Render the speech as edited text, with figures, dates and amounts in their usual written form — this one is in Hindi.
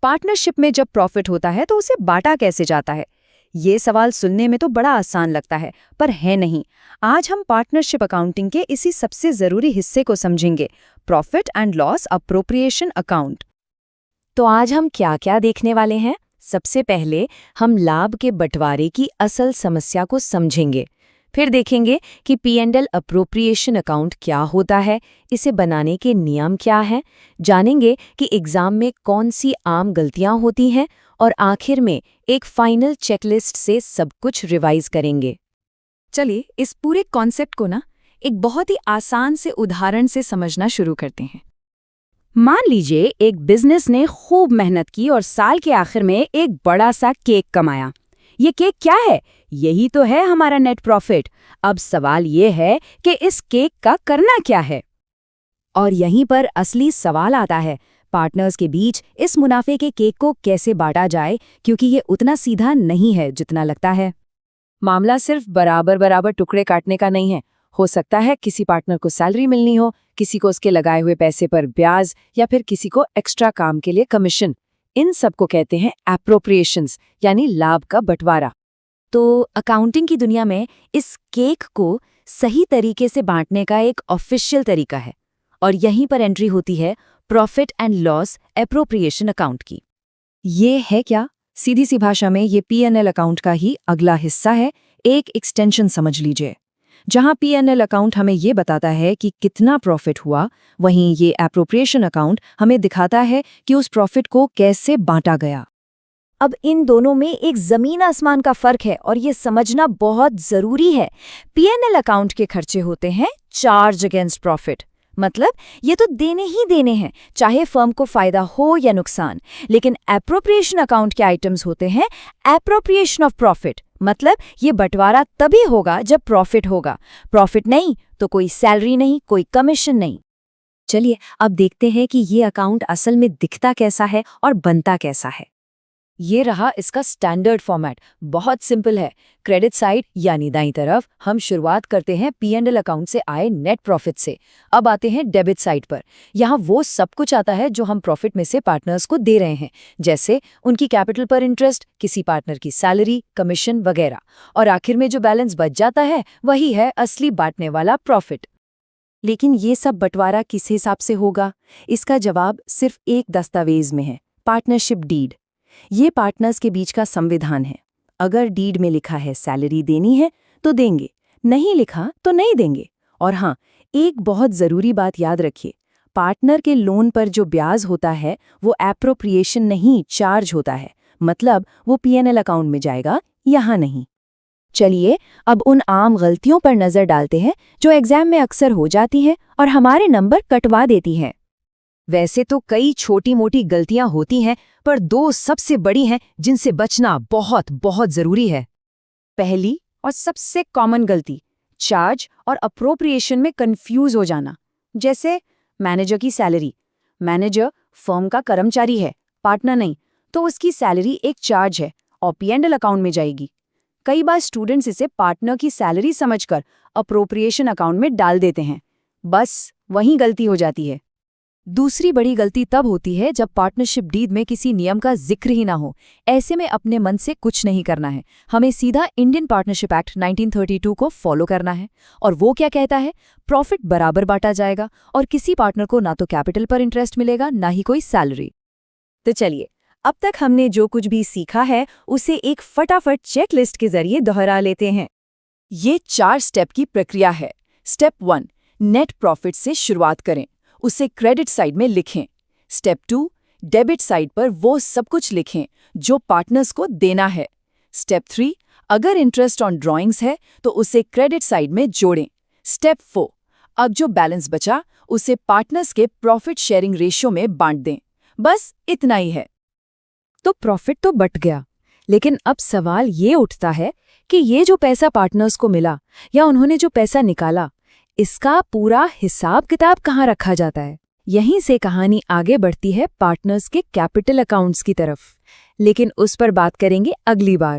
पार्टनरशिप में जब प्रॉफिट होता है तो उसे बांटा कैसे जाता है? ये सवाल सुनने में तो बड़ा आसान लगता है, पर है नहीं। आज हम पार्टनरशिप अकाउंटिंग के इसी सबसे जरूरी हिस्से को समझेंगे, profit and loss appropriation account. तो आज हम क्या क्या देखने वाले हैं? सबसे पहले हम लाभ के बंटवारे की असल समस्या को समझेंगे। फिर देखेंगे कि P&L अप्रोप्रिएशन अकाउंट क्या होता है, इसे बनाने के नियम क्या हैं, जानेंगे कि एग्जाम में कौन सी आम गलतियां होती हैं और आखिर में एक फाइनल चेकलिस्ट से सब कुछ रिवाइज करेंगे। चलिए इस पूरे कॉन्सेप्ट को एक बहुत ही आसान से उदाहरण से समझना शुरू करते हैं। मान लीजिए एक बिजनेस ने खूब मेहनत की और साल के आखिर में एक बड़ा सा केक कमाया। ये केक क्या है? यही तो है हमारा नेट प्रॉफिट। अब सवाल ये है कि इस केक का करना क्या है? और यहीं पर असली सवाल आता है, पार्टनर्स के बीच इस मुनाफे के केक को कैसे बांटा जाए, क्योंकि ये उतना सीधा नहीं है जितना लगता है। मामला सिर्फ बराबर बराबर टुकड़े काटने का नहीं है। हो सकता है किसी पार्टनर को सैलरी मिलनी हो, किसी को उसके लगाए हुए पैसे पर ब्याज, या फिर किसी को एक्स्ट्रा काम के लिए कमीशन। इन सब को कहते हैं एप्रोप्रिएशंस, यानी लाभ का बंटवारा। तो अकाउंटिंग की दुनिया में इस केक को सही तरीके से बांटने का एक ऑफिशियल तरीका है, और यहीं पर एंट्री होती है profit and loss appropriation account की। ये है क्या? सीधी सी भाषा में ये P&L अकाउंट का ही अगला हिस्सा है, एक एक्सटेंशन समझ लीजिए। जहां P&L अकाउंट हमें ये बताता है कि कितना प्रॉफिट हुआ, वहीं ये एप्रोप्रिएशन अकाउंट हमें दिखाता है कि उस प्रॉफिट को कैसे बांटा गया। अब इन दोनों में एक जमीन आसमान का फर्क है, और ये समझना बहुत जरूरी है। P&L अकाउंट के खर्चे होते हैं चार्ज अगेंस्ट प्रॉफिट, मतलब ये तो देने ही देने हैं, चाहे फर्म को फायदा हो या नुकसान। लेकिन एप्रोप्रिएशन अकाउंट के आइटम्स होते हैं एप्रोप्रिएशन ऑफ प्रॉफिट, मतलब ये बंटवारा तभी होगा जब प्रॉफिट होगा। प्रॉफिट नहीं तो कोई सैलरी नहीं, कोई कमीशन नहीं। चलिए अब देखते हैं कि ये अकाउंट असल में दिखता कैसा है और बनता कैसा है। ये रहा इसका स्टैंडर्ड फॉर्मेट। बहुत सिंपल है। क्रेडिट साइड यानी दाईं तरफ हम शुरुआत करते हैं P&L अकाउंट से आए नेट प्रॉफिट से। अब आते हैं डेबिट साइड पर। यहाँ वो सब कुछ आता है जो हम प्रॉफिट में से पार्टनर्स को दे रहे हैं, जैसे उनकी कैपिटल पर इंटरेस्ट, किसी पार्टनर की सैलरी, कमीशन वगैरह। और आखिर में जो बैलेंस बच जाता है वही है असली बांटने वाला प्रॉफिट। लेकिन ये सब बंटवारा किस हिसाब से होगा? इसका जवाब सिर्फ एक दस्तावेज में है, पार्टनरशिप डीड। ये पार्टनर्स के बीच का संविधान है। अगर डीड में लिखा है सैलरी देनी है तो देंगे, नहीं लिखा तो नहीं देंगे। और हाँ, एक बहुत ज़रूरी बात याद रखिए, पार्टनर के लोन पर जो ब्याज होता है वो एप्रोप्रिएशन नहीं, चार्ज होता है। मतलब वो P&L अकाउंट में जाएगा, यहाँ नहीं। चलिए अब उन आम गलतियों पर नज़र डालते हैं जो एग्जाम में अक्सर हो जाती हैं और हमारे नंबर कटवा देती हैं। वैसे तो कई छोटी मोटी गलतियां होती हैं, पर दो सबसे बड़ी हैं जिनसे बचना बहुत बहुत जरूरी है। पहली और सबसे कॉमन गलती, चार्ज और अप्रोप्रिएशन में कंफ्यूज हो जाना। जैसे मैनेजर की सैलरी। मैनेजर फर्म का कर्मचारी है, पार्टनर नहीं, तो उसकी सैलरी एक चार्ज है और P&L अकाउंट में जाएगी। कई बार स्टूडेंट्स इसे पार्टनर की सैलरी समझकर अप्रोप्रिएशन अकाउंट में डाल देते हैं। बस वहीं गलती हो जाती है। दूसरी बड़ी गलती तब होती है जब पार्टनरशिप डीड में किसी नियम का जिक्र ही ना हो। ऐसे में अपने मन से कुछ नहीं करना है, हमें सीधा इंडियन पार्टनरशिप एक्ट 1932 को फॉलो करना है। और वो क्या कहता है? प्रॉफिट बराबर बांटा जाएगा और किसी पार्टनर को ना तो कैपिटल पर इंटरेस्ट मिलेगा, ना ही कोई सैलरी। तो चलिए अब तक हमने जो कुछ भी सीखा है उसे एक फटाफट चेकलिस्ट के जरिए दोहरा लेते हैं। ये 4 स्टेप की प्रक्रिया है। स्टेप 1, नेट प्रॉफिट से शुरुआत करें, उसे क्रेडिट साइड में लिखें। स्टेप 2, डेबिट साइड पर वो सब कुछ लिखें जो पार्टनर्स को देना है। स्टेप 3, अगर इंटरेस्ट ऑन ड्राइंग्स है तो उसे क्रेडिट साइड में जोड़ें। स्टेप 4, अब जो बैलेंस बचा उसे पार्टनर्स के प्रॉफिट शेयरिंग रेशियो में बांट दें। बस इतना ही है। तो प्रॉफिट तो बट गया, लेकिन अब सवाल ये उठता है कि ये जो पैसा पार्टनर्स को मिला या उन्होंने जो पैसा निकाला, इसका पूरा हिसाब किताब कहाँ रखा जाता है? यहीं से कहानी आगे बढ़ती है पार्टनर्स के कैपिटल अकाउंट्स की तरफ, लेकिन उस पर बात करेंगे अगली बार।